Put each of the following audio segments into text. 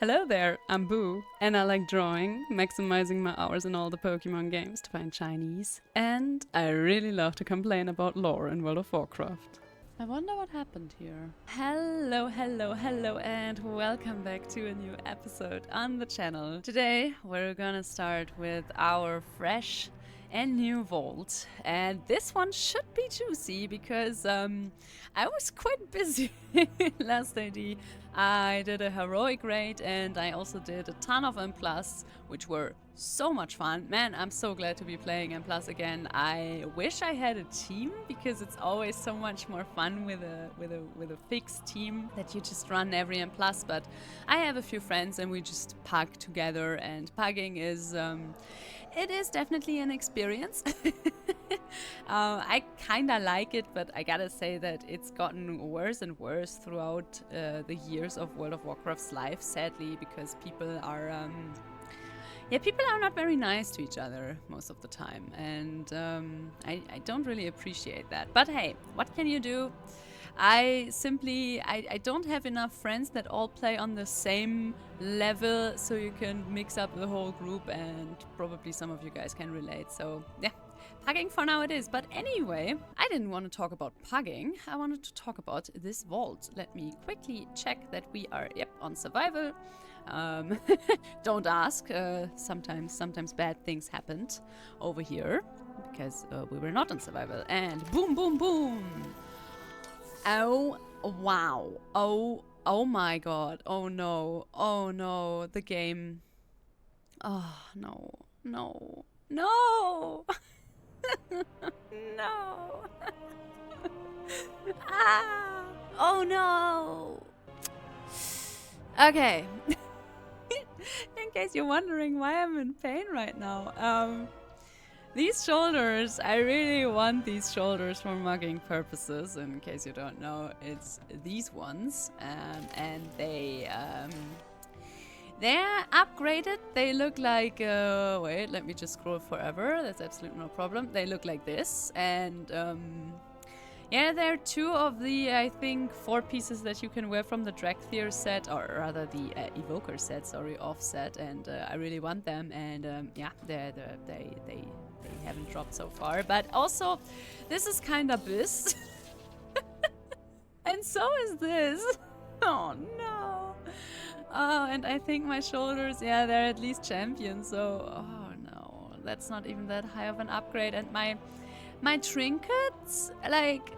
Hello there, I'm Boo, and I like drawing, maximizing my hours in all the Pokemon games to find Chinese, and I really love to complain about lore in World of Warcraft. I wonder what happened here. Hello, and welcome back to a new episode on the channel. Today we're gonna start with our fresh and new vault, and this one should be juicy because I was quite busy last ID. I did a heroic raid and I also did a ton of M+, which were so much fun. Man, I'm so glad to be playing M+ again. I wish I had a team because it's always so much more fun with a fixed team that you just run every M+, but I have a few friends and we just pug together, and pugging is it is definitely an experience. I kinda like it, but I gotta say that it's gotten worse and worse throughout the years of World of Warcraft's life, sadly, because people are not very nice to each other most of the time, and I don't really appreciate that. But hey, what can you do? I don't have enough friends that all play on the same level, so you can mix up the whole group, and probably some of you guys can relate. So yeah, pugging for now it is. But anyway, I didn't want to talk about pugging. I wanted to talk about this vault. Let me quickly check that we are, on survival. Don't ask. Sometimes bad things happened over here because we were not on survival. And boom, boom, boom. Oh, wow. Oh my god. Oh no. The game. Oh, no. No. No. No. Ah. Oh no. Okay. In case you're wondering why I'm in pain right now. These shoulders, I really want these shoulders for mugging purposes. In case you don't know, it's these ones, and they're upgraded. They look like, wait, let me just scroll forever. That's absolutely no problem. They look like this, and yeah, there are two of the, I think, 4 pieces that you can wear from the Dragthier set, or rather the Evoker set, sorry, offset, and I really want them, and yeah, they haven't dropped so far. But also, this is kinda bliss. And so is this. Oh no. Oh, and I think my shoulders, yeah, they're at least champion, so oh no, that's not even that high of an upgrade. And my trinkets, like,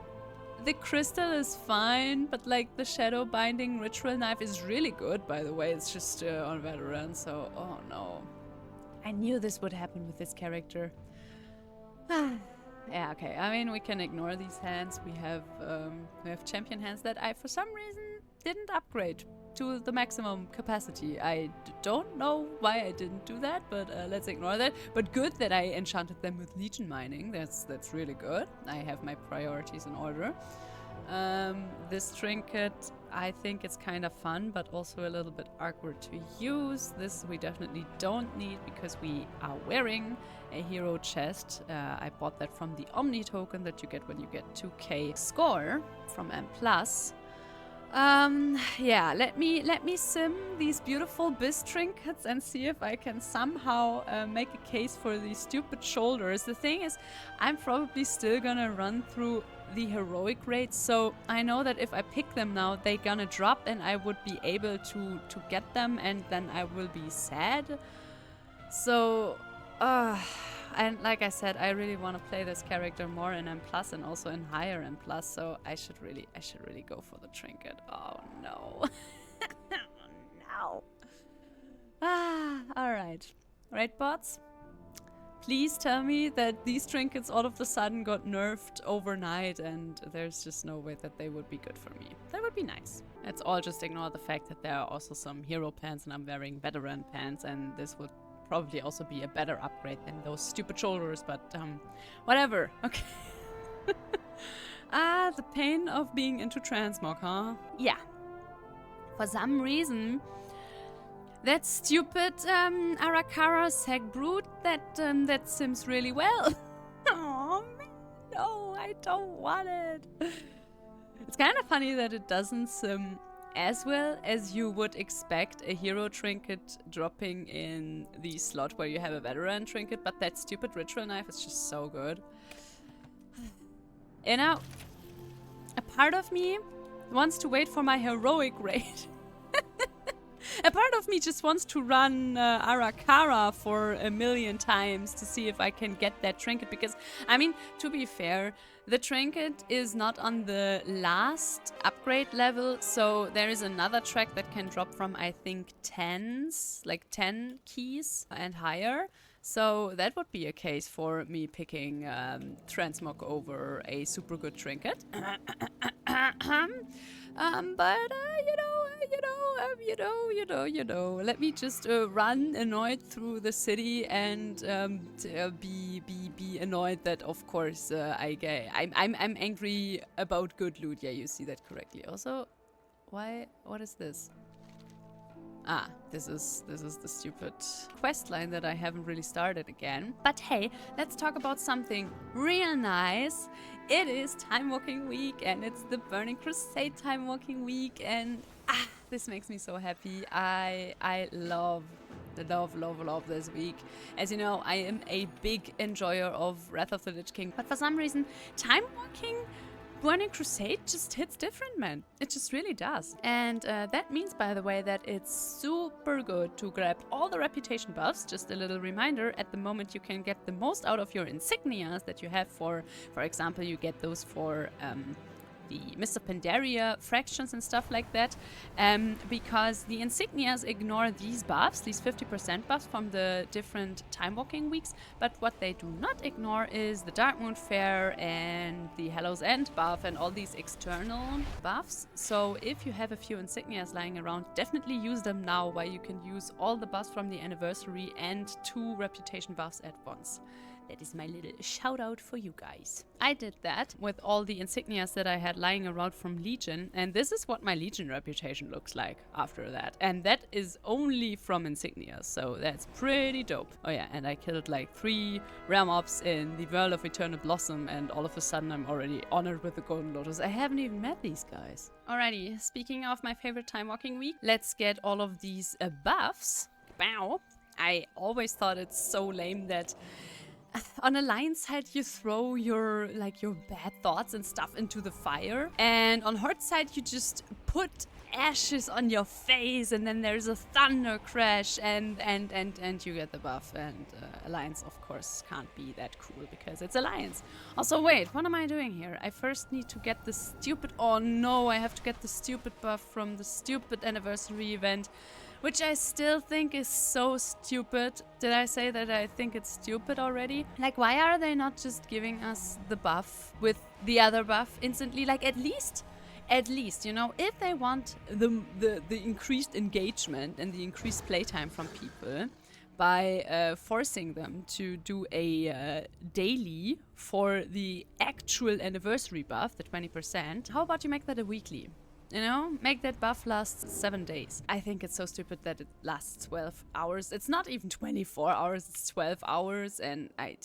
the crystal is fine, but like the shadow binding ritual knife is really good, by the way. It's just on veteran, so oh no. I knew this would happen with this character. Yeah, okay. I mean, we can ignore these hands. We have champion hands that I, for some reason, didn't upgrade to the maximum capacity. I don't know why I didn't do that, but let's ignore that. But good that I enchanted them with Legion Mining. That's really good. I have my priorities in order. This trinket, I think it's kind of fun, but also a little bit awkward to use. This we definitely don't need because we are wearing a hero chest. I bought that from the Omni token that you get when you get 2k score from M+. Yeah, let me sim these beautiful Biz trinkets and see if I can somehow make a case for these stupid shoulders. The thing is, I'm probably still gonna run through the heroic raids, so I know that if I pick them now, they're gonna drop and I would be able to get them, and then I will be sad. So, and like I said, I really want to play this character more in M+ and also in higher M+, so I should really go for the trinket. Oh no. No. Alright. Right, bots? Please tell me that these trinkets all of a sudden got nerfed overnight and there's just no way that they would be good for me. That would be nice. Let's all just ignore the fact that there are also some hero pants and I'm wearing veteran pants, and this would probably also be a better upgrade than those stupid shoulders, but whatever. Okay. The pain of being into Transmog, huh? Yeah. For some reason, that stupid Arakara Seg Brute, that sims really well. Oh man, no, I don't want it. It's kind of funny that it doesn't sim as well as you would expect a hero trinket dropping in the slot where you have a veteran trinket, but that stupid ritual knife is just so good. You know, a part of me wants to wait for my heroic raid. A part of me just wants to run Arakara for 1,000,000 times to see if I can get that trinket, because, I mean, to be fair, the trinket is not on the last upgrade level, so there is another track that can drop from, I think, 10s, like 10 keys and higher. So that would be a case for me picking Transmog over a super good trinket. Let me just run annoyed through the city and be annoyed that, of course, I'm angry about good loot. Yeah, you see that correctly. Also, what is this? Ah, this is the stupid quest line that I haven't really started again. But hey, let's talk about something real nice. It is Timewalking week, and it's the Burning Crusade Timewalking week, and this makes me so happy. I love this week. As you know, I am a big enjoyer of Wrath of the Lich King, but for some reason, Timewalking Burning Crusade just hits different, man. It just really does. And that means, by the way, that it's super good to grab all the reputation buffs. Just a little reminder, at the moment you can get the most out of your insignias that you have for example, you get those for the Mist of Pandaria fractions and stuff like that, because the insignias ignore these buffs, these 50% buffs from the different Timewalking weeks, but what they do not ignore is the Darkmoon Fair and the Hallow's End buff and all these external buffs. So if you have a few insignias lying around, definitely use them now, while you can use all the buffs from the anniversary and 2 reputation buffs at once. That is my little shout out for you guys. I did that with all the insignias that I had lying around from Legion, and this is what my Legion reputation looks like after that. And that is only from insignias, so that's pretty dope. Oh yeah, and I killed like 3 rare mobs in the World of Eternal Blossom, and all of a sudden I'm already honored with the Golden Lotus. I haven't even met these guys. Alrighty, speaking of my favorite Timewalking week, let's get all of these buffs. Bow. I always thought it's so lame that on Alliance side, you throw your bad thoughts and stuff into the fire, and on Horde side, you just put ashes on your face, and then there's a thunder crash, and you get the buff. And Alliance, of course, can't be that cool because it's Alliance. Also, wait, what am I doing here? I first need to get the stupid. Oh no, I have to get the stupid buff from the stupid anniversary event, which I still think is so stupid. Did I say that I think it's stupid already? Like, why are they not just giving us the buff with the other buff instantly? Like, at least, you know, if they want the increased engagement and the increased playtime from people by forcing them to do a daily for the actual anniversary buff, the 20%, how about you make that a weekly? You know, make that buff last 7 days. I think it's so stupid that it lasts 12 hours. It's not even 24 hours, it's 12 hours, and I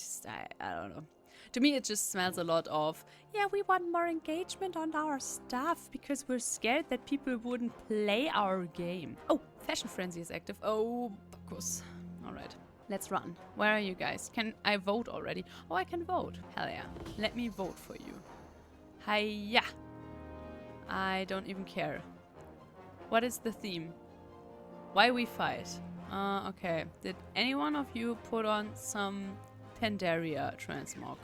don't know. To me, it just smells a lot of, yeah, we want more engagement on our stuff because we're scared that people wouldn't play our game. Oh, Fashion Frenzy is active. Oh, Bacchus. All right, let's run. Where are you guys? Can I vote already? Oh, I can vote. Hell yeah. Let me vote for you. Hiya. I don't even care. What is the theme? Why we fight? Okay. Did any one of you put on some Pandaria Transmog?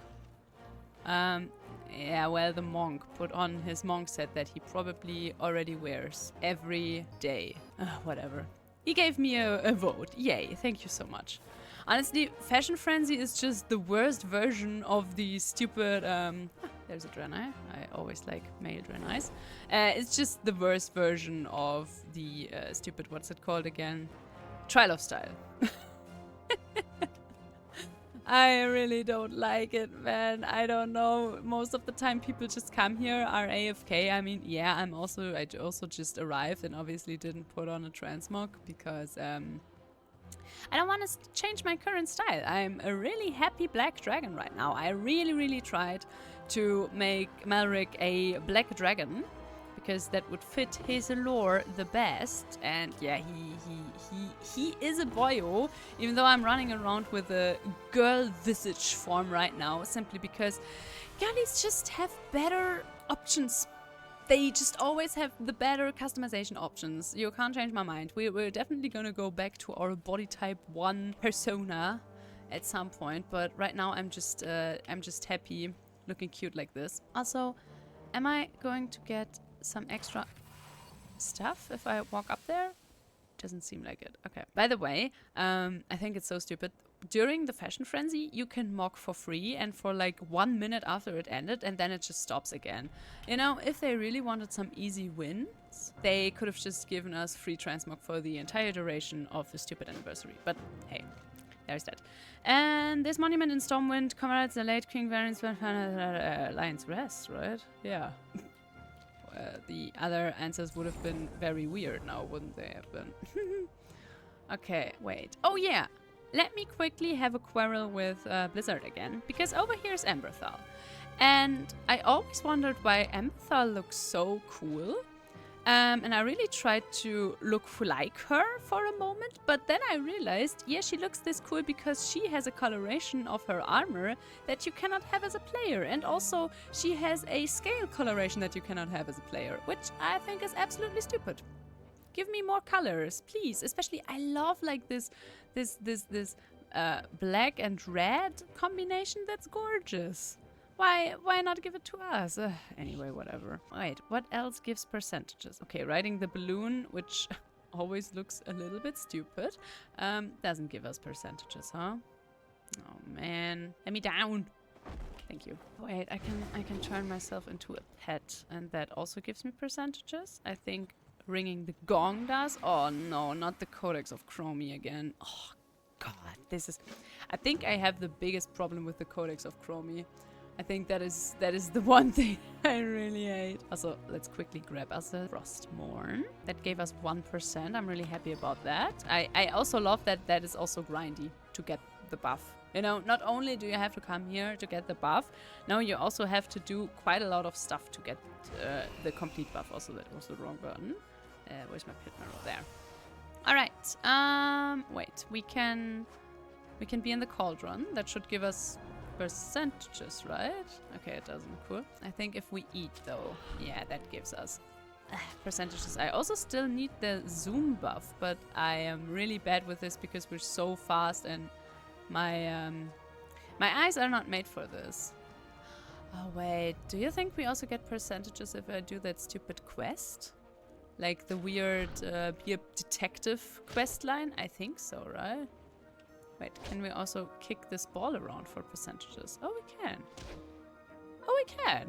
Yeah, well, the monk put on his monk set that he probably already wears every day. Whatever. He gave me a vote. Yay, thank you so much. Honestly, Fashion Frenzy is just the worst version of the stupid... there's a Draenei. I always like male Draenei's. It's just the worst version of the stupid... What's it called again? Trial of Style. I really don't like it, man. I don't know. Most of the time people just come here, are AFK. I mean, yeah, I also just arrived and obviously didn't put on a Transmog because I don't want to change my current style. I'm a really happy black dragon right now. I really tried to make Malric a black dragon because that would fit his lore the best. And yeah, he is a boyo, even though I'm running around with a girl visage form right now, simply because girlies just have better options. They just always have the better customization options. You can't change my mind. We're definitely gonna go back to our body type 1 persona at some point, but right now I'm just happy looking cute like this. Also, am I going to get some extra stuff if I walk up there? Doesn't seem like it. Okay. By the way, I think it's so stupid. During the fashion frenzy, you can mock for free and for like 1 minute after it ended, and then it just stops again. You know, if they really wanted some easy wins, they could have just given us free transmog for the entire duration of the stupid anniversary. But hey, there's that. And this monument in Stormwind commemorates the late King Variant's Lion's Rest, right? Yeah. The other answers would have been very weird now, wouldn't they have been? Okay, wait. Oh yeah! Let me quickly have a quarrel with Blizzard again, because over here is Emberthal. And I always wondered why Emberthal looks so cool. And I really tried to look like her for a moment, but then I realized, yeah, she looks this cool because she has a coloration of her armor that you cannot have as a player. And also, she has a scale coloration that you cannot have as a player, which I think is absolutely stupid. Give me more colors, please. Especially, I love like this black and red combination. That's gorgeous. Why not give it to us? Anyway, whatever. Wait, what else gives percentages? Okay, riding the balloon, which always looks a little bit stupid, doesn't give us percentages, huh? Oh man, let me down. Thank you. Wait, I can turn myself into a pet, and that also gives me percentages. I think ringing the gong does. Oh no, not the Codex of Chromie again. Oh god, this is... I think I have the biggest problem with the Codex of Chromie. I think that is the one thing I really hate. Also, let's quickly grab us a Frostmourne. That gave us 1%. I'm really happy about that. I also love that that is also grindy to get the buff. You know, not only do you have to come here to get the buff, now you also have to do quite a lot of stuff to get the complete buff. Also, that was the wrong button. Where's my pit marrow? There. All right. Wait. We can be in the cauldron. That should give us percentages, right? Okay, it doesn't. Cool. I think if we eat, though, yeah, that gives us percentages. I also still need the zoom buff, but I am really bad with this because we're so fast and my eyes are not made for this. Oh, wait. Do you think we also get percentages if I do that stupid quest? Like the weird be a detective quest line? I think so, right? Wait, can we also kick this ball around for percentages? Oh, we can. Oh, we can.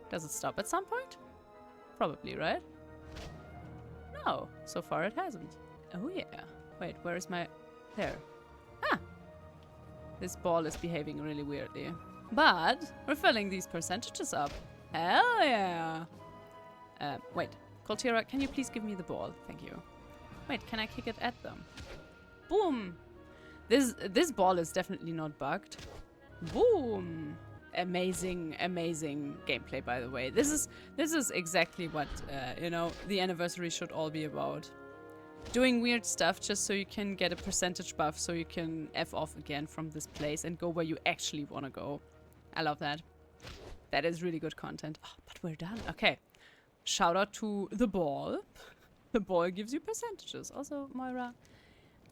Does it stop at some point? Probably, right? No, so far it hasn't. Oh, yeah. Wait, where is my... There. Ah! This ball is behaving really weirdly. But we're filling these percentages up. Hell yeah! Wait. Coltira, can you please give me the ball? Thank you. Wait, can I kick it at them? Boom! This ball is definitely not bugged. Boom! Amazing, amazing gameplay, by the way. This is exactly what you know, the anniversary should all be about. Doing weird stuff just so you can get a percentage buff, so you can F off again from this place and go where you actually want to go. I love that. That is really good content. Oh, but we're done. Okay. Shout out to the ball. The ball gives you percentages. Also, Moira,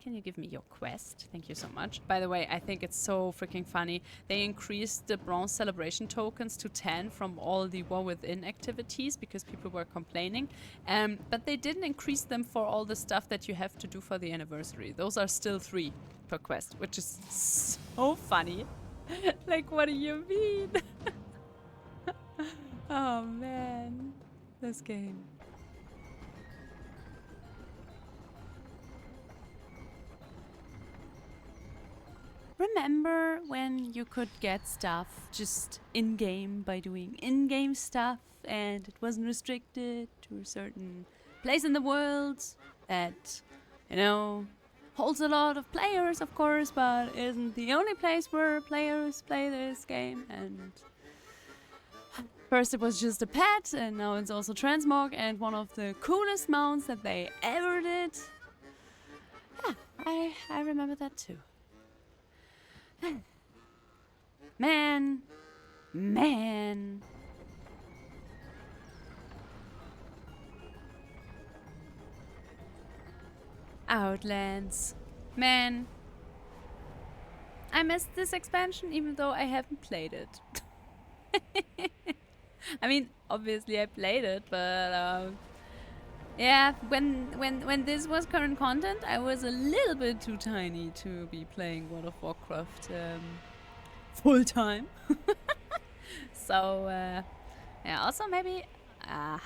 can you give me your quest? Thank you so much. By the way, I think it's so freaking funny. They increased the bronze celebration tokens to 10 from all the War Within activities because people were complaining. But they didn't increase them for all the stuff that you have to do for the anniversary. Those are still 3 per quest, which is so funny. Like, what do you mean? Oh, man. This game. Remember when you could get stuff just in-game by doing in-game stuff and it wasn't restricted to a certain place in the world that, you know, holds a lot of players, of course, but isn't the only place where players play this game? And First it was just a pet, and now it's also Transmog, and one of the coolest mounts that they ever did. Yeah, I remember that too. Man. Outlands. Man. I missed this expansion even though I haven't played it. I mean, obviously I played it, but yeah, when this was current content, I was a little bit too tiny to be playing World of Warcraft full time. So yeah, also maybe I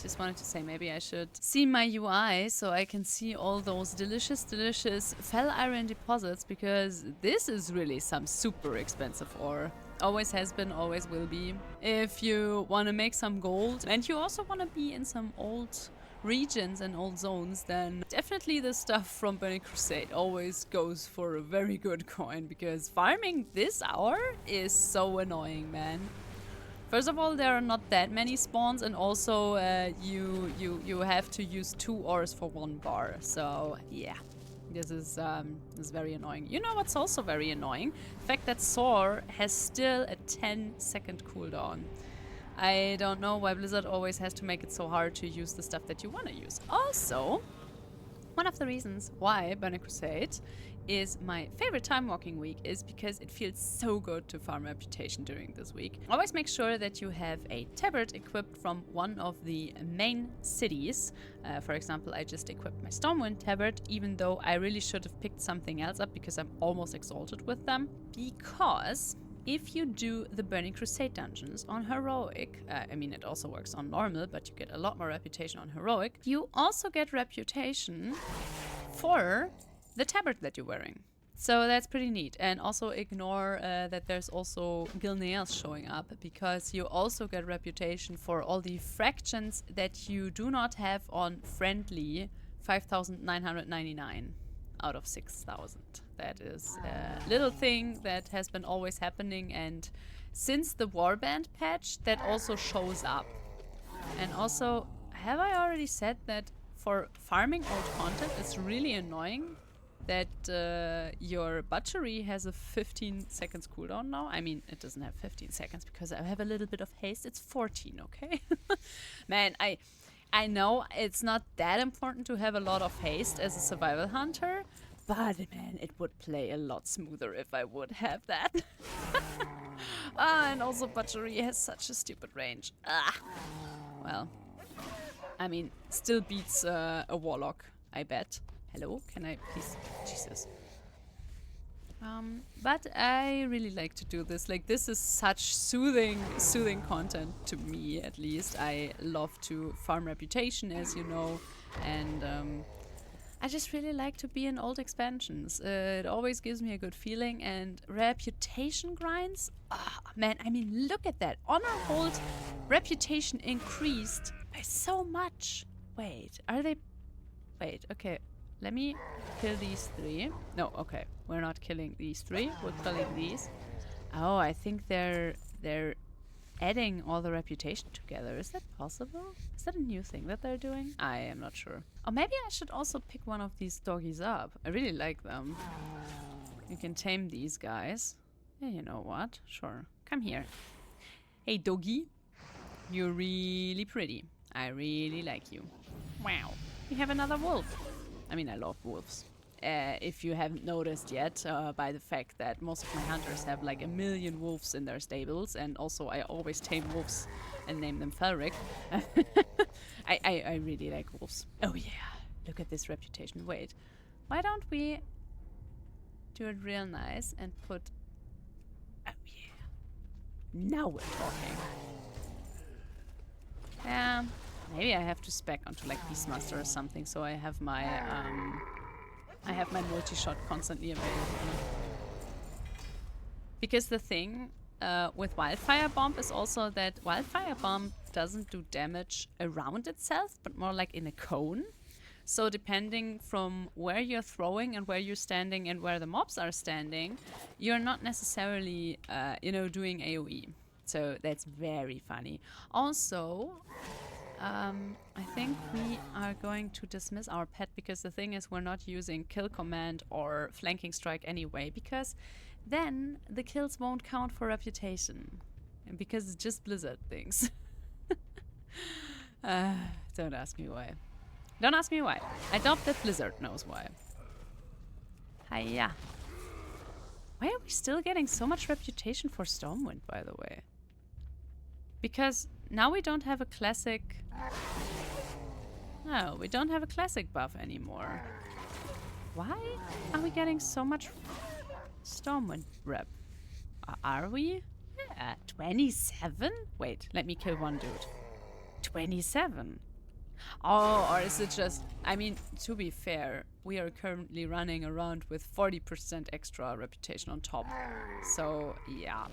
just wanted to say maybe I should see my UI so I can see all those delicious fel iron deposits, because this is really some super expensive ore. Always has been, always will be. If you want to make some gold and you also want to be in some old regions and old zones, then definitely the stuff from Burning Crusade always goes for a very good coin, because farming this hour is so annoying, man. First of all, there are not that many spawns, and also you have to use 2 ores for 1 bar. So yeah, this is very annoying. You know what's also very annoying? The fact that Soar has still a 10-second cooldown. I don't know why Blizzard always has to make it so hard to use the stuff that you want to use. Also, one of the reasons why Burning Crusade is my favorite Timewalking week is because it feels so good to farm reputation during this week. Always make sure that you have a tabard equipped from one of the main cities. For example, I just equipped my Stormwind tabard, even though I really should have picked something else up because I'm almost exalted with them. Because if you do the Burning Crusade dungeons on Heroic, I mean it also works on normal, but you get a lot more reputation on Heroic, you also get reputation for the tabard that you're wearing. So that's pretty neat. And also ignore that there's also Gilneas showing up, because you also get reputation for all the fractions that you do not have on friendly 5,999 out of 6,000. That is a little thing that has been always happening, and since the Warband patch that also shows up. And also, have I already said that for farming old content it's really annoying that your butchery has a 15 seconds cooldown now? I mean, it doesn't have 15 seconds because I have a little bit of haste. It's 14, okay? Man, I know it's not that important to have a lot of haste as a survival hunter, but man, it would play a lot smoother if I would have that. And also butchery has such a stupid range. Well, I mean, still beats a warlock, I bet. Hello, can I please? Jesus. But I really like to do this. Like, this is such soothing content to me, at least. I love to farm reputation, as you know, and I just really like to be in old expansions. It always gives me a good feeling, and reputation grinds. Man, I mean, look at that. Honor hold reputation increased by so much. Wait, are they? Wait, okay. Let me kill these 3. No, okay. We're not killing these 3. We're killing these. Oh, I think they're adding all the reputation together. Is that possible? Is that a new thing that they're doing? I am not sure. Or maybe I should also pick one of these doggies up. I really like them. You can tame these guys. Yeah, you know what? Sure. Come here. Hey, doggy. You're really pretty. I really like you. Wow. We have another wolf. I mean, I love wolves. If you haven't noticed yet, by the fact that most of my hunters have like 1 million wolves in their stables, and also I always tame wolves and name them Felric. I really like wolves. Oh yeah, look at this reputation. Wait, why don't we do it real nice and put... Oh yeah, now we're talking. Yeah. Maybe I have to spec onto like Beastmaster or something, so I have my multi-shot constantly available. Because the thing with Wildfire Bomb is also that Wildfire Bomb doesn't do damage around itself, but more like in a cone. So depending from where you're throwing and where you're standing and where the mobs are standing, you're not necessarily, you know, doing AoE. So that's very funny. Also, I think we are going to dismiss our pet because the thing is we're not using kill command or flanking strike anyway, because then the kills won't count for reputation. And because it's just Blizzard things. Don't ask me why. Don't ask me why. I doubt that Blizzard knows why. Hiya. Why are we still getting so much reputation for Stormwind, by the way? Because now we don't have a classic... No, we don't have a classic buff anymore. Why are we getting so much Stormwind rep? Are we? Yeah, 27? Wait, let me kill one dude. 27. Oh, or is it just... I mean, to be fair, we are currently running around with 40% extra reputation on top. So, yeah.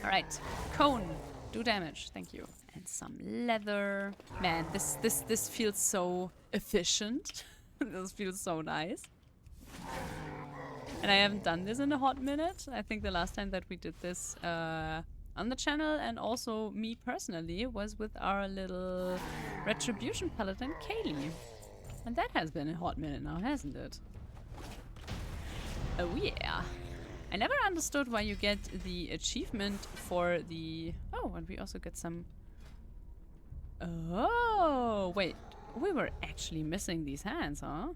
Alright, cone. Do damage, thank you. And some leather. Man, this feels so efficient. This feels so nice. And I haven't done this in a hot minute. I think the last time that we did this on the channel, and also me personally, was with our little Retribution Paladin, Kaylee. And that has been a hot minute now, hasn't it? Oh yeah. I never understood why you get the achievement for the... Oh, and we also get some... Oh, wait. We were actually missing these hands, huh?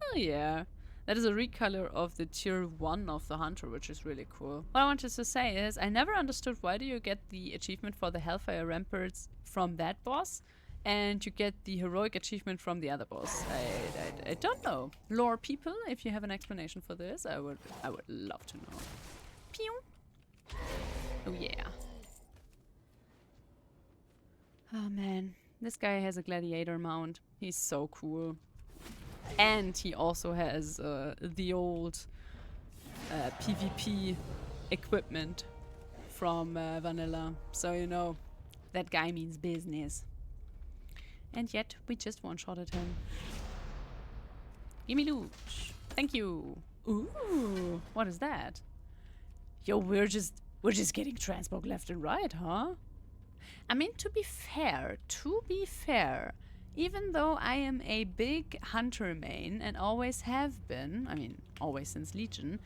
Hell yeah. That is a recolor of the tier 1 of the Hunter, which is really cool. What I wanted to say is, I never understood why do you get the achievement for the Hellfire Ramparts from that boss, and you get the heroic achievement from the other boss. I don't know. Lore people, if you have an explanation for this, I would love to know. Pew! Oh yeah. Oh man, this guy has a gladiator mount. He's so cool. And he also has the old PvP equipment from Vanilla. So, you know, that guy means business. And yet, we just one-shotted him. Gimme loot. Thank you. Ooh, what is that? Yo, we're just getting Transmog left and right, huh? I mean, to be fair, even though I am a big Hunter main and always have been, I mean, always since Legion,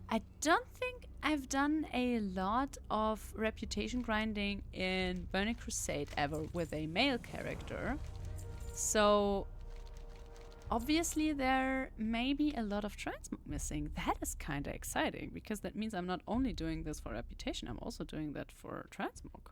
I don't think I've done a lot of reputation grinding in Burning Crusade ever with a male character. So, obviously there may be a lot of Transmog missing. That is kind of exciting, because that means I'm not only doing this for reputation, I'm also doing that for Transmog.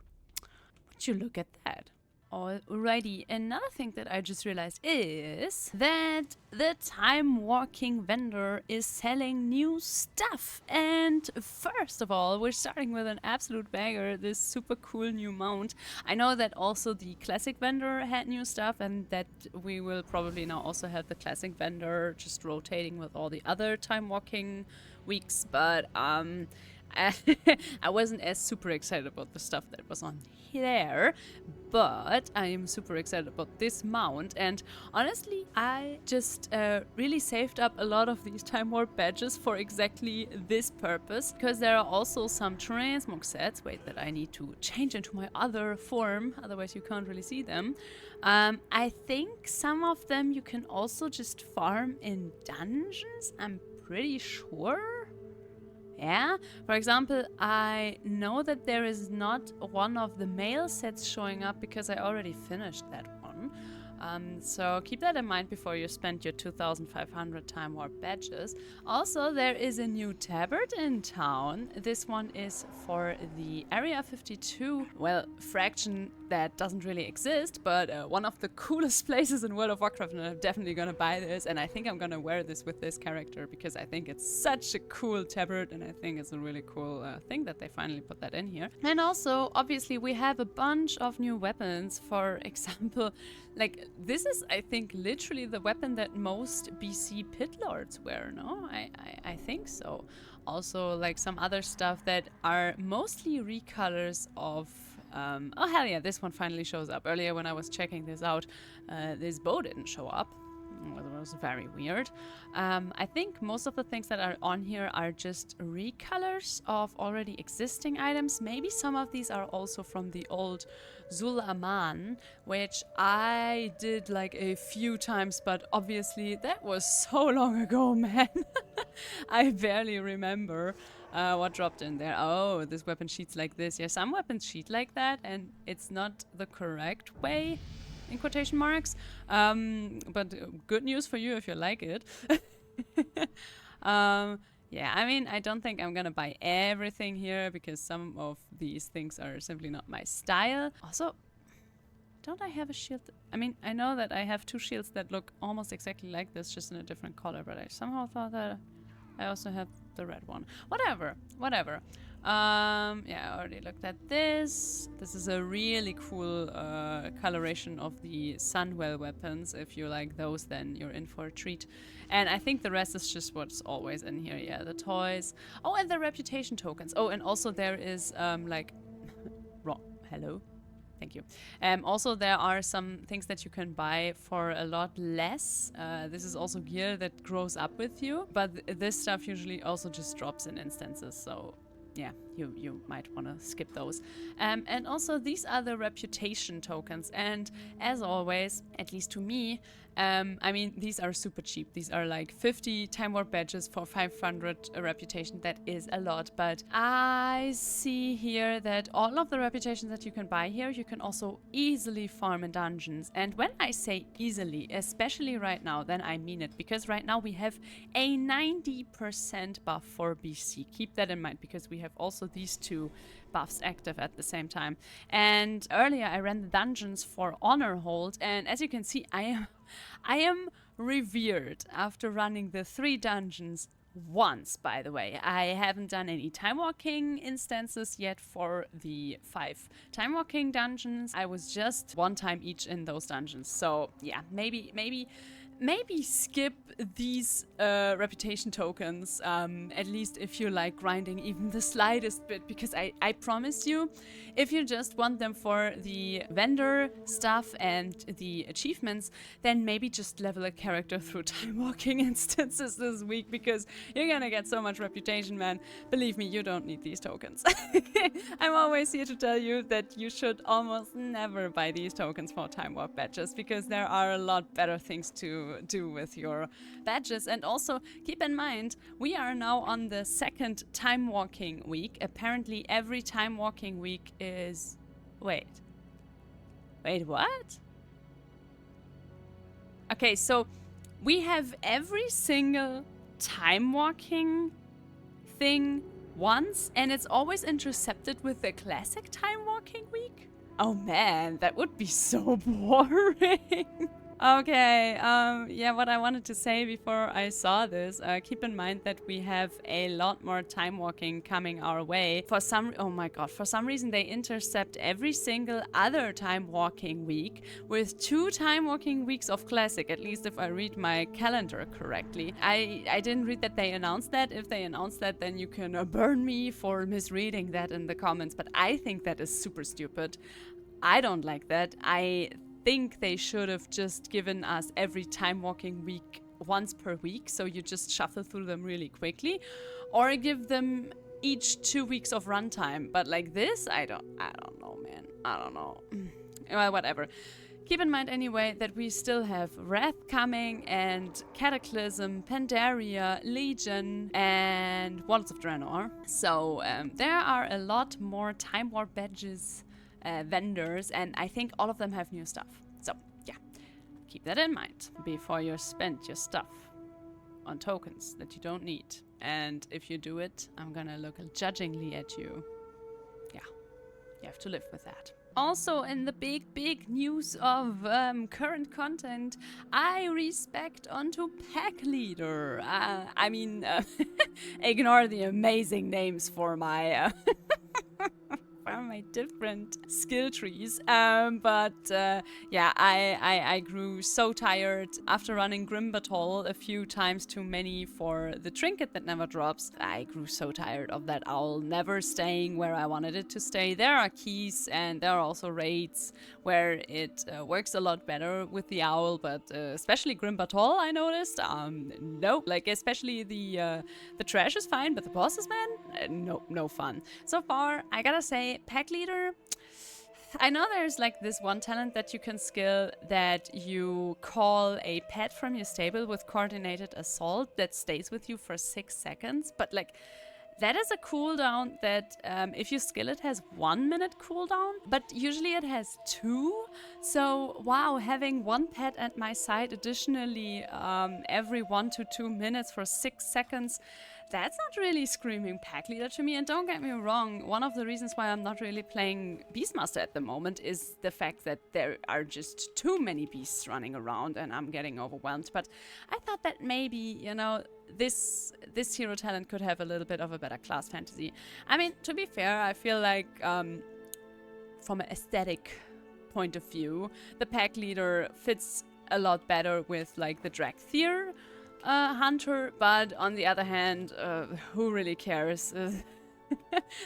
Would you look at that? Alrighty, another thing that I just realized is that the Timewalking vendor is selling new stuff. And first of all, we're starting with an absolute banger, this super cool new mount. I know that also the classic vendor had new stuff, and that we will probably now also have the classic vendor just rotating with all the other Timewalking weeks, but I wasn't as super excited about the stuff that was on there, but I am super excited about this mount. And honestly, I just really saved up a lot of these Time Warp badges for exactly this purpose, because there are also some Transmog sets, wait, that I need to change into my other form, otherwise you can't really see them. I think some of them you can also just farm in dungeons, I'm pretty sure. Yeah, for example, I know that there is not one of the male sets showing up because I already finished that one. So keep that in mind before you spend your 2,500 Time Warp badges. Also, there is a new tabard in town. This one is for the Area 52, well, fraction that doesn't really exist, but one of the coolest places in World of Warcraft, and I'm definitely gonna buy this, and I think I'm gonna wear this with this character because I think it's such a cool tabard, and I think it's a really cool thing that they finally put that in here. And also, obviously, we have a bunch of new weapons. For example, like, this is, I think, literally the weapon that most BC pit lords wear, no? I think so. Also, like, some other stuff that are mostly recolors of... oh, hell yeah, this one finally shows up. Earlier when I was checking this out, this bow didn't show up. It was very weird. I think most of the things that are on here are just recolors of already existing items. Maybe some of these are also from the old Zul Aman, which I did like a few times, but obviously that was so long ago, man. I barely remember what dropped in there. Oh, this weapon sheet's like this. Yeah, some weapons sheet like that, and it's not the correct way, in quotation marks. But good news for you if you like it. Yeah, I mean, I don't think I'm gonna buy everything here because some of these things are simply not my style. Also, don't I have a shield? I mean, I know that I have two shields that look almost exactly like this, just in a different color, but I somehow thought that I also have the red one. Whatever. Yeah, I already looked at this. This is a really cool coloration of the Sunwell weapons. If you like those, then you're in for a treat. And I think the rest is just what's always in here. Yeah, the toys. Oh, and the reputation tokens. Oh, and also there is like... Hello? Thank you. Also, there are some things that you can buy for a lot less. This is also gear that grows up with you, but this stuff usually also just drops in instances, so yeah, you might want to skip those. And also, these are the reputation tokens, and as always, at least to me, I mean, these are super cheap. These are like 50 Time Warp badges for 500 reputation. That is a lot, but I see here that all of the reputations that you can buy here, you can also easily farm in dungeons. And when I say easily, especially right now, then I mean it, because right now we have a 90% buff for BC. Keep that in mind, because we have also these two buffs active at the same time. And earlier I ran the dungeons for Honor Hold, and as you can see, I am revered after running the 3 dungeons once, by the way. I haven't done any Timewalking instances yet for the 5 Timewalking dungeons. I was just 1 time each in those dungeons. So yeah, maybe skip these reputation tokens, at least if you like grinding even the slightest bit, because I promise you, if you just want them for the vendor stuff and the achievements, then maybe just level a character through time walking instances this week, because you're gonna get so much reputation, man. Believe me, you don't need these tokens. I'm always here to tell you that you should almost never buy these tokens for time warp badges, because there are a lot better things to do with your badges. And also keep in mind, we are now on the 2nd time walking week. Apparently every time walking week is... Wait, what? Okay, so we have every single time walking thing once, and it's always intercepted with the classic time walking week? Oh man, that would be so boring. Okay, yeah, what I wanted to say before I saw this, keep in mind that we have a lot more time walking coming our way. Oh my god, for some reason they intercept every single other time walking week with 2 time walking weeks of classic, at least if I read my calendar correctly. I didn't read that they announced that. If they announced that, then you can burn me for misreading that in the comments, but I think that is super stupid. I don't like that. I think they should have just given us every time walking week once per week, so you just shuffle through them really quickly, or give them each 2 weeks of runtime. But like this, I don't know, man. I don't know. Well, whatever. Keep in mind anyway that we still have Wrath coming, and Cataclysm, Pandaria, Legion, and Walls of Draenor. So there are a lot more time warp badges vendors, and I think all of them have new stuff. So yeah, keep that in mind before you spend your stuff on tokens that you don't need. And if you do it, I'm gonna look judgingly at you. Yeah, you have to live with that. Also, in the big news of current content, I respect onto pack leader. I mean, ignore the amazing names for my are my different skill trees. Yeah, I grew so tired after running Grim Battle a few times too many for the trinket that never drops. I grew so tired of that owl never staying where I wanted it to stay. There are keys and there are also raids where it works a lot better with the owl, but especially Grim Battle, I noticed. No, like especially the trash is fine, but the bosses, man, no fun. So far, I gotta say, pack leader. I know there's like this one talent that you can skill that you call a pet from your stable with coordinated assault that stays with you for 6 seconds, but like that is a cooldown that if you skill it has 1 minute cooldown, but usually it has 2. So wow, having one pet at my side additionally every 1 to 2 minutes for 6 seconds, that's not really screaming pack leader to me. And don't get me wrong, one of the reasons why I'm not really playing Beastmaster at the moment is the fact that there are just too many beasts running around and I'm getting overwhelmed. But I thought that maybe, you know, this hero talent could have a little bit of a better class fantasy. I mean, to be fair, I feel like from an aesthetic point of view, the pack leader fits a lot better with like the Dracthyr hunter, but on the other hand, who really cares?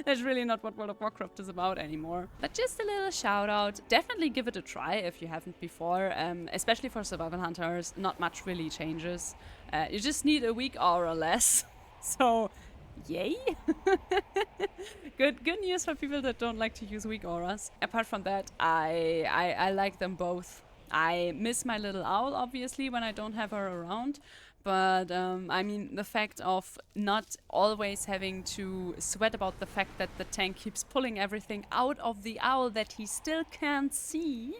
That's really not what World of Warcraft is about anymore. But just a little shout out, definitely give it a try if you haven't before, especially for survival hunters. Not much really changes. You just need a weak aura less. So yay. Good news for people that don't like to use weak auras. Apart from that, I like them both. I miss my little owl, obviously, when I don't have her around. But, I mean, the fact of not always having to sweat about the fact that the tank keeps pulling everything out of the owl that he still can't see,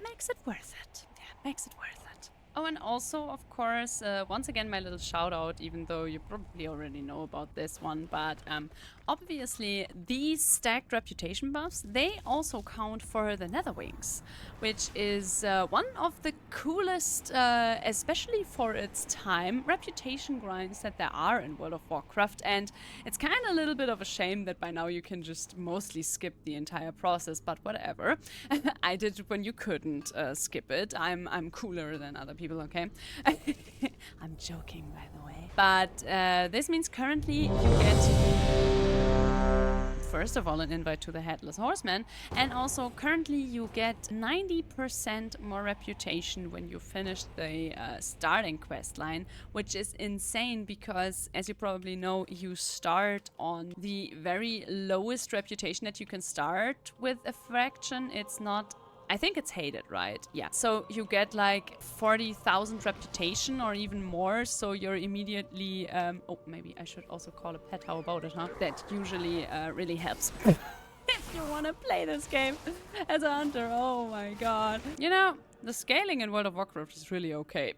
makes it worth it. Yeah, makes it worth it. Oh, and also, of course, once again, my little shout out, even though you probably already know about this one, but obviously these stacked reputation buffs, they also count for the Netherwings, which is one of the coolest, especially for its time, reputation grinds that there are in World of Warcraft, and it's kind of a little bit of a shame that by now you can just mostly skip the entire process, but whatever. I did when you couldn't skip it. I'm cooler than other people, okay? I'm joking, by the way. But this means currently you get, first of all, an invite to the Headless Horseman, and also currently you get 90% more reputation when you finish the starting quest line, which is insane because, as you probably know, you start on the very lowest reputation that you can start with a faction. It's not, I think it's hated, right? Yeah. So you get like 40,000 reputation or even more. So you're immediately, oh, maybe I should also call a pet. How about it, huh? That usually really helps. If you want to play this game as a hunter, oh my god. You know, the scaling in World of Warcraft is really okay.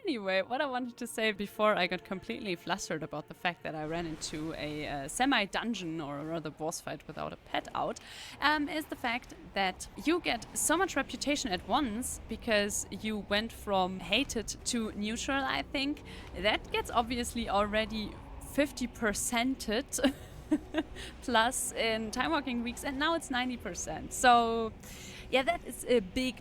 Anyway, what I wanted to say before I got completely flustered about the fact that I ran into a semi-dungeon or rather boss fight without a pet out, is the fact that you get so much reputation at once because you went from hated to neutral, I think. That gets obviously already 50%ed plus in Timewalking weeks, and now it's 90%. So yeah, that is a big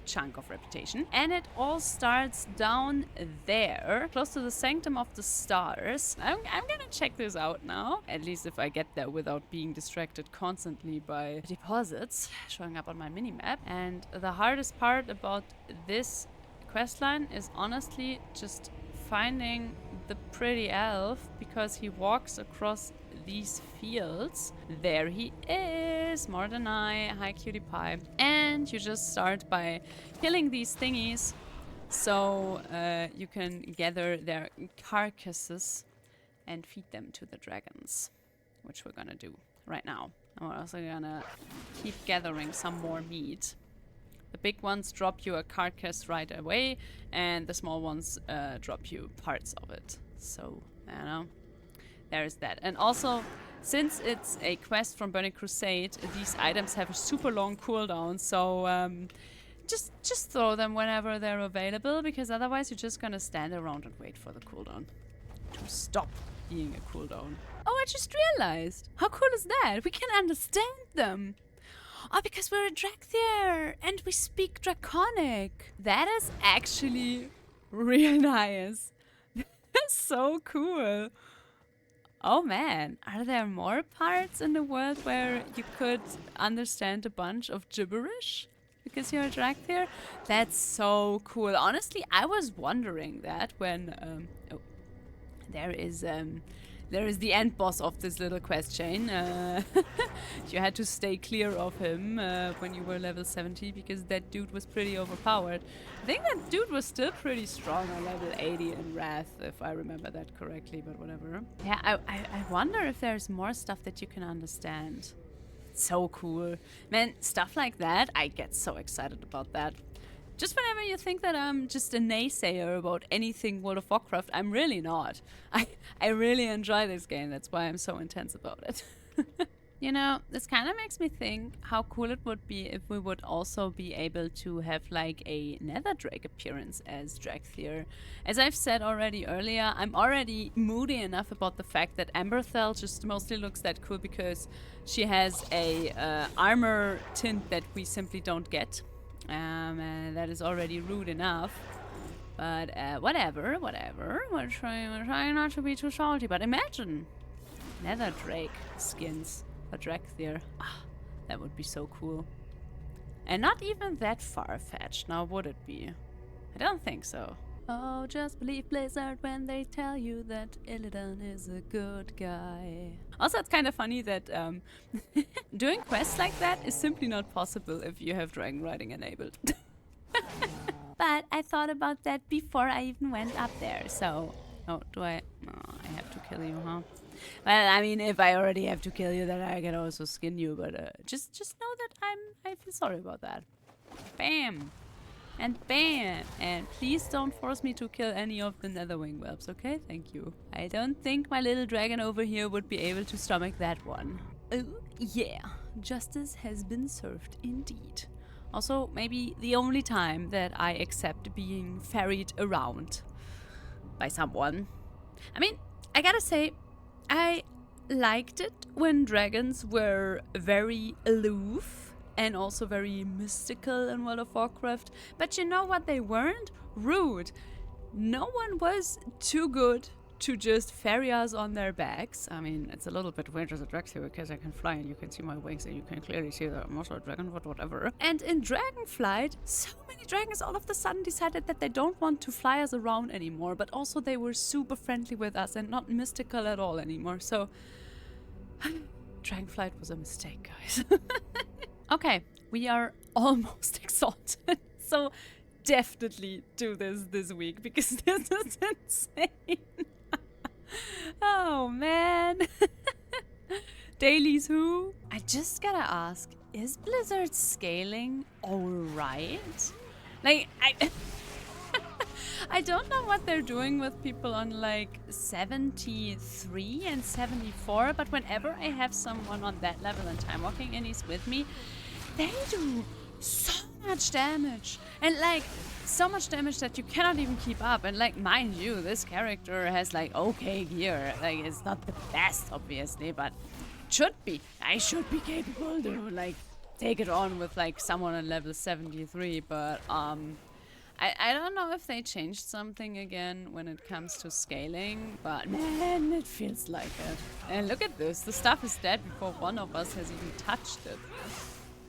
chunk of reputation. And it all starts down there, close to the Sanctum of the Stars. I'm gonna check this out now, at least if I get there without being distracted constantly by deposits showing up on my minimap. And the hardest part about this questline is honestly just finding the pretty elf, because he walks across these fields. There he is, more than I. Hi, cutie pie. And you just start by killing these thingies so you can gather their carcasses and feed them to the dragons, which we're gonna do right now. And we're also gonna keep gathering some more meat. The big ones drop you a carcass right away, and the small ones drop you parts of it. So, you know, there's that. And also, since it's a quest from Burning Crusade, these items have a super long cooldown, so just throw them whenever they're available, because otherwise you're just gonna stand around and wait for the cooldown to stop. being a cooldown. Oh, I just realized. How cool is that? We can understand them. Oh, because we're a Dracthyr and we speak Draconic. That is actually real nice. That's so cool. Oh man, are there more parts in the world where you could understand a bunch of gibberish? Because you're a Dracthyr? That's so cool. Honestly, I was wondering that when... oh, there is the end boss of this little quest chain. You had to stay clear of him when you were level 70 because that dude was pretty overpowered. I think that dude was still pretty strong on level 80 in Wrath, if I remember that correctly, but whatever. Yeah, I wonder if there's more stuff that you can understand. So cool. Man, stuff like that, I get so excited about that. Just whenever you think that I'm just a naysayer about anything World of Warcraft, I'm really not. I really enjoy this game, that's why I'm so intense about it. You know, this kind of makes me think how cool it would be if we would also be able to have like a Nether Drake appearance as Dracthyr. As I've said already earlier, I'm already moody enough about the fact that Amberthel just mostly looks that cool because she has a armor tint that we simply don't get. And that is already rude enough. But whatever. We're trying not to be too salty. But imagine Nether Drake skins for Dracthyr. Ah, that would be so cool. And not even that far-fetched, now would it be? I don't think so. Oh, just believe Blizzard when they tell you that Illidan is a good guy. Also, it's kind of funny that doing quests like that is simply not possible if you have dragon riding enabled. But I thought about that before I even went up there, so... Oh, do I... Oh, I have to kill you, huh? Well, I mean, if I already have to kill you, then I can also skin you, but just know that I feel sorry about that. Bam! And bam! And please don't force me to kill any of the Netherwing whelps, okay? Thank you. I don't think my little dragon over here would be able to stomach that one. Oh, yeah. Justice has been served indeed. Also, maybe the only time that I accept being ferried around by someone. I mean, I gotta say, I liked it when dragons were very aloof and also very mystical in World of Warcraft. But you know what they weren't? Rude. No one was too good to just ferry us on their backs. I mean, it's a little bit weird as a Dracthyr because I can fly and you can see my wings and you can clearly see that I'm also a dragon, but whatever. And in Dragonflight, so many dragons all of a sudden decided that they don't want to fly us around anymore, but also they were super friendly with us and not mystical at all anymore. So, Dragonflight was a mistake, guys. Okay, we are almost exhausted. So, definitely do this week because this is insane. Oh man. Dailies who? I just gotta ask, is Blizzard scaling alright? Like, I don't know what they're doing with people on like 73 and 74, but whenever I have someone on that level in Timewalking and he's with me, they do so much damage. And like, so much damage that you cannot even keep up. And like, mind you, this character has like okay gear. Like, it's not the best, obviously, but it should be. I should be capable to like take it on with like someone on level 73. But I don't know if they changed something again when it comes to scaling, but man, it feels like it. And look at this, the stuff is dead before one of us has even touched it.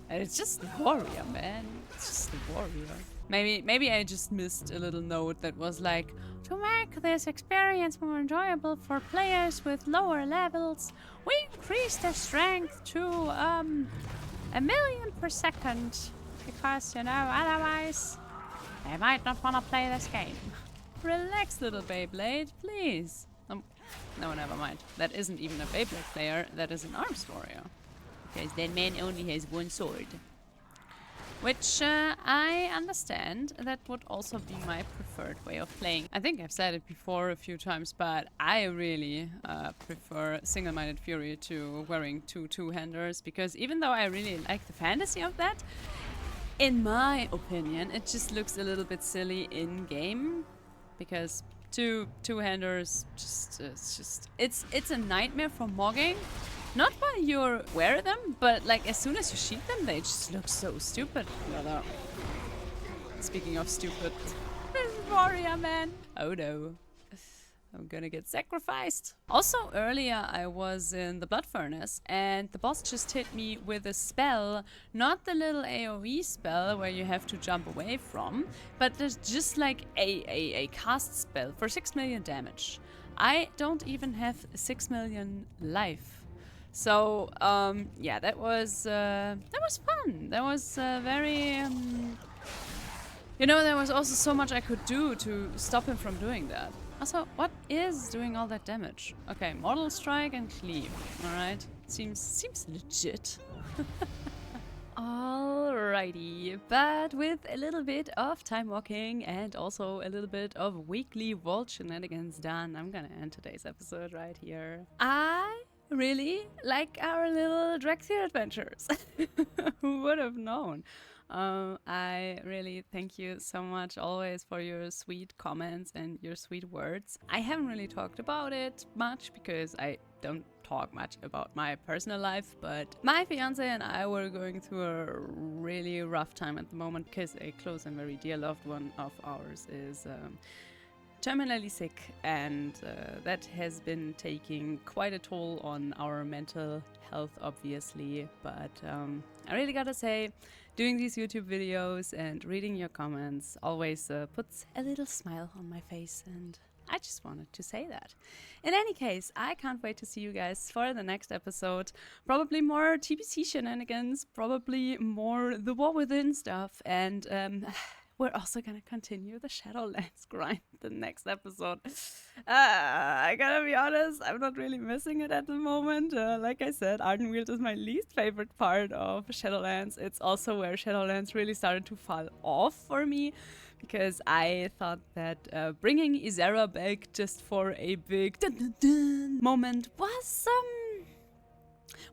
And it's just the warrior, man. It's just the warrior. Maybe I just missed a little note that was like, to make this experience more enjoyable for players with lower levels, we increased their strength to 1,000,000 per second. Because, you know, otherwise they might not want to play this game. Relax, little Beyblade, please. No, never mind. That isn't even a Beyblade player, that is an arms warrior. Because that man only has one sword. Which I understand, that would also be my preferred way of playing. I think I've said it before a few times, but I really prefer Single-Minded Fury to wearing two two-handers, because even though I really like the fantasy of that, in my opinion, it just looks a little bit silly in-game, because two-handers, it's a nightmare for mogging. Not while you wear them, but like as soon as you shoot them, they just look so stupid. No. Speaking of stupid, warrior man. Oh no. I'm gonna get sacrificed. Also, earlier I was in the Blood Furnace and the boss just hit me with a spell, not the little AoE spell where you have to jump away from, but there's just like a cast spell for 6 million damage. I don't even have 6 million life. So, yeah, that was fun. That was very, you know, there was also so much I could do to stop him from doing that. Also, what is doing all that damage? Okay, Mortal Strike and Cleave. Alright. Seems legit. Alrighty, but with a little bit of time walking and also a little bit of weekly vault shenanigans done, I'm gonna end today's episode right here. I really like our little Drexel adventures. Who would have known? I really thank you so much always for your sweet comments and your sweet words. I haven't really talked about it much because I don't talk much about my personal life, but my fiance and I were going through a really rough time at the moment because a close and very dear loved one of ours is terminally sick, and that has been taking quite a toll on our mental health, obviously. But I really gotta say, doing these YouTube videos and reading your comments always puts a little smile on my face, and I just wanted to say that. In any case, I can't wait to see you guys for the next episode. Probably more TBC shenanigans, probably more the War Within stuff, and we're also gonna continue the Shadowlands grind the next episode. I gotta be honest, I'm not really missing it at the moment. Like I said, Ardenweald is my least favorite part of Shadowlands. It's also where Shadowlands really started to fall off for me, because I thought that bringing Isera back just for a big dun dun dun moment was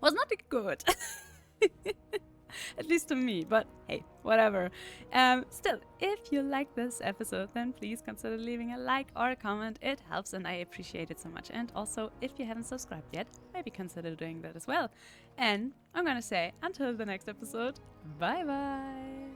not good. At least to me, but hey, whatever. Still, if you like this episode, then please consider leaving a like or a comment. It helps and I appreciate it so much. And also, if you haven't subscribed yet, maybe consider doing that as well. And I'm gonna say, until the next episode, bye bye!